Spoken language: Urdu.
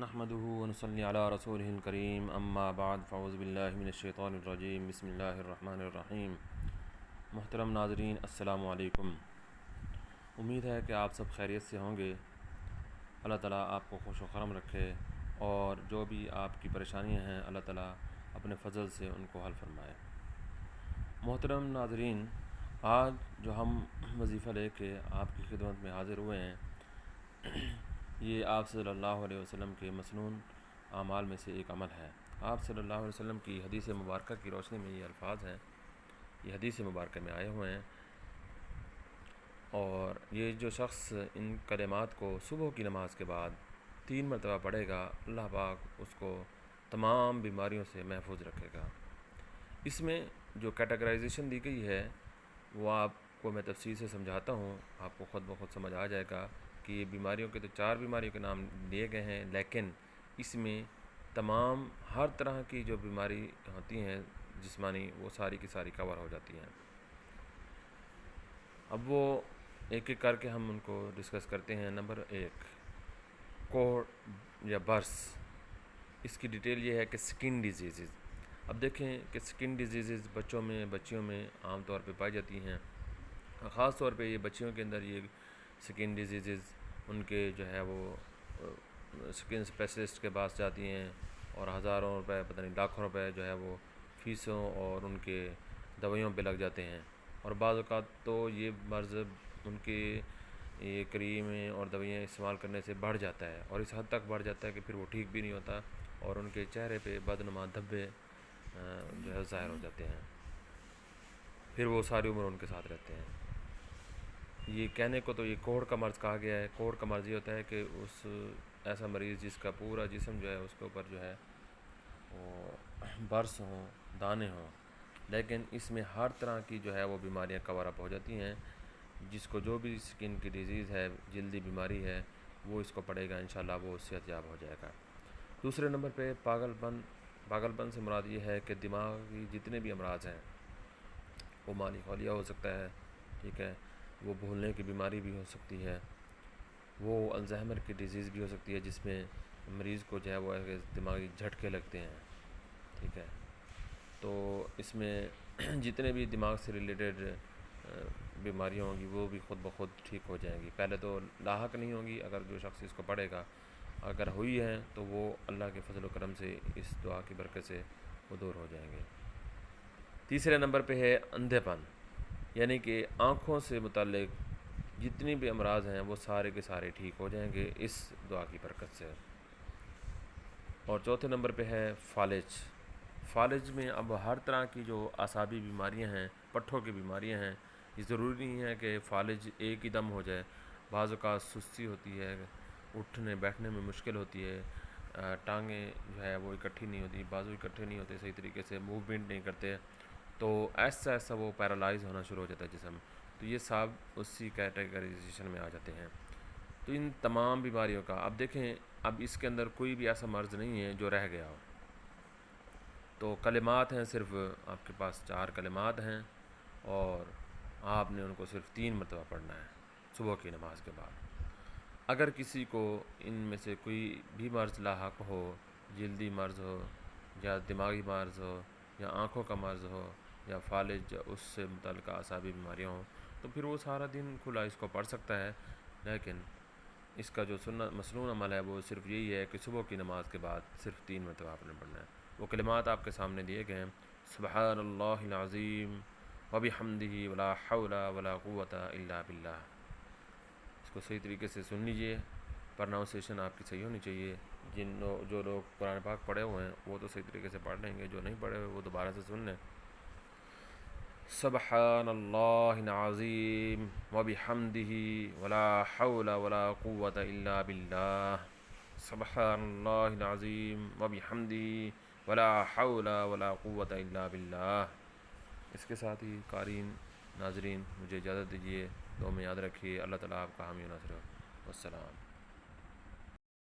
نحمده ونصلي على رسوله الكريم اما بعد فاعوذ باللہ من الشیطان الرجیم بسم اللہ الرحمن الرحیم۔ محترم ناظرین السلام علیکم۔ امید ہے کہ آپ سب خیریت سے ہوں گے۔ اللہ تعالیٰ آپ کو خوش و خرم رکھے اور جو بھی آپ کی پریشانیاں ہیں اللہ تعالیٰ اپنے فضل سے ان کو حل فرمائے۔ محترم ناظرین، آج جو ہم وظیفہ لے کے آپ کی خدمت میں حاضر ہوئے ہیں یہ آپ صلی اللہ علیہ وسلم کے مسنون اعمال میں سے ایک عمل ہے۔ آپ صلی اللہ علیہ وسلم کی حدیث مبارکہ کی روشنی میں یہ الفاظ ہیں، یہ حدیث مبارکہ میں آئے ہوئے ہیں، اور یہ جو شخص ان کلمات کو صبح کی نماز کے بعد 3 مرتبہ پڑھے گا اللہ پاک اس کو تمام بیماریوں سے محفوظ رکھے گا۔ اس میں جو کیٹیگرائزیشن دی گئی ہے وہ آپ کو میں تفصیل سے سمجھاتا ہوں، آپ کو خود بخود سمجھ آ جائے گا کہ یہ بیماریوں کے تو 4 بیماریوں کے نام لیے گئے ہیں، لیکن اس میں تمام ہر طرح کی جو بیماری ہوتی ہیں جسمانی وہ ساری کی ساری کور ہو جاتی ہیں۔ اب وہ ایک ایک کر کے ہم ان کو ڈسکس کرتے ہیں۔ نمبر 1، کوڑ یا برس۔ اس کی ڈیٹیل یہ ہے کہ سکن ڈیزیزز۔ اب دیکھیں کہ سکن ڈیزیزز بچوں میں بچیوں میں عام طور پہ پائی جاتی ہیں، خاص طور پہ یہ بچیوں کے اندر یہ سکن ڈیزیزز ان کے جو ہے وہ سکن اسپیشلسٹ کے پاس جاتی ہیں اور ہزاروں روپے پتہ نہیں لاکھوں روپے جو ہے وہ فیسوں اور ان کے دوائیوں پہ لگ جاتے ہیں، اور بعض اوقات تو یہ مرض ان کے یہ کریمیں اور دوائیاں استعمال کرنے سے بڑھ جاتا ہے، اور اس حد تک بڑھ جاتا ہے کہ پھر وہ ٹھیک بھی نہیں ہوتا اور ان کے چہرے پہ بدنما دھبے جو ہے ظاہر ہو جاتے ہیں، پھر وہ ساری عمر ان کے ساتھ رہتے ہیں۔ یہ کہنے کو تو یہ کوڑ کا مرض کہا گیا ہے۔ کوڑ کا مرض یہ ہوتا ہے کہ اس ایسا مریض جس کا پورا جسم جو ہے اس کے اوپر جو ہے وہ برس ہوں، دانے ہوں، لیکن اس میں ہر طرح کی جو ہے وہ بیماریاں کور اپ ہو جاتی ہیں۔ جس کو جو بھی سکن کی ڈیزیز ہے، جلدی بیماری ہے، وہ اس کو پڑے گا، انشاءاللہ وہ صحت یاب ہو جائے گا۔ دوسرے نمبر پہ پاگل پن۔ پاگل پن سے مراد یہ ہے کہ دماغی جتنے بھی امراض ہیں، وہ مالی خولیہ ہو سکتا ہے، ٹھیک ہے، وہ بھولنے کی بیماری بھی ہو سکتی ہے، وہ الزائمر کی ڈیزیز بھی ہو سکتی ہے جس میں مریض کو جو ہے وہ دماغی جھٹکے لگتے ہیں، ٹھیک ہے۔ تو اس میں جتنے بھی دماغ سے ریلیٹڈ بیماریاں ہوں گی وہ بھی خود بخود ٹھیک ہو جائیں گی۔ پہلے تو لاحق نہیں ہوں گی، اگر جو شخص اس کو پڑھے گا، اگر ہوئی ہیں تو وہ اللہ کے فضل و کرم سے اس دعا کی برکت سے وہ دور ہو جائیں گے۔ تیسرے نمبر پہ ہے اندھے پن، یعنی کہ آنکھوں سے متعلق جتنی بھی امراض ہیں وہ سارے کے سارے ٹھیک ہو جائیں گے اس دعا کی برکت سے۔ اور چوتھے نمبر پہ ہے فالج۔ فالج میں اب ہر طرح کی جو اعصابی بیماریاں ہیں، پٹھوں کی بیماریاں ہیں، یہ ضروری نہیں ہے کہ فالج ایک ہی دم ہو جائے۔ بعض اوقات سستی ہوتی ہے، اٹھنے بیٹھنے میں مشکل ہوتی ہے، ٹانگیں جو ہے وہ اکٹھی نہیں ہوتی، بازو اکٹھے نہیں ہوتے صحیح طریقے سے، موومنٹ نہیں کرتے، تو ایسا ایسا وہ پیرالائز ہونا شروع ہو جاتا ہے جسم، تو یہ سب اسی کیٹیگرائزیشن میں آ جاتے ہیں۔ تو ان تمام بیماریوں کا اب دیکھیں، اب اس کے اندر کوئی بھی ایسا مرض نہیں ہے جو رہ گیا ہو۔ تو کلمات ہیں، صرف آپ کے پاس 4 کلمات ہیں اور آپ نے ان کو صرف 3 مرتبہ پڑھنا ہے صبح کی نماز کے بعد۔ اگر کسی کو ان میں سے کوئی بھی مرض لاحق ہو، جلدی مرض ہو یا دماغی مرض ہو یا آنکھوں کا مرض ہو یا فالج یا اس سے متعلقہ اعصابی بیماریاں ہوں، تو پھر وہ سارا دن کھلا اس کو پڑھ سکتا ہے، لیکن اس کا جو مسنون عمل ہے وہ صرف یہی ہے کہ صبح کی نماز کے بعد صرف 3 مرتبہ آپ نے پڑھنا ہے۔ وہ کلمات آپ کے سامنے دیے گئے ہیں، سبحان اللہ العظیم وبحمدہ ولا حول ولا قوۃ الا باللہ۔ اس کو صحیح طریقے سے سن لیجئے، پرناؤنسیشن آپ کی صحیح ہونی چاہیے۔ جو لوگ قرآن پاک پڑھے ہوئے ہیں وہ تو صحیح طریقے سے پڑھ لیں گے، جو نہیں پڑھے ہوئے وہ دوبارہ سے سن لیں۔ سبحان اللہ العظیم وبحمدہ ولا حول ولا قوۃ الا باللہ۔ سبحان اللہ العظیم وبحمدہ ولا حول ولا قوۃ الا باللہ۔ اس کے ساتھ ہی قارئین ناظرین مجھے اجازت دیجیے، دعا میں یاد رکھیے۔ اللہ تعالیٰ آپ کا حامی و ناصر ہو۔ والسلام۔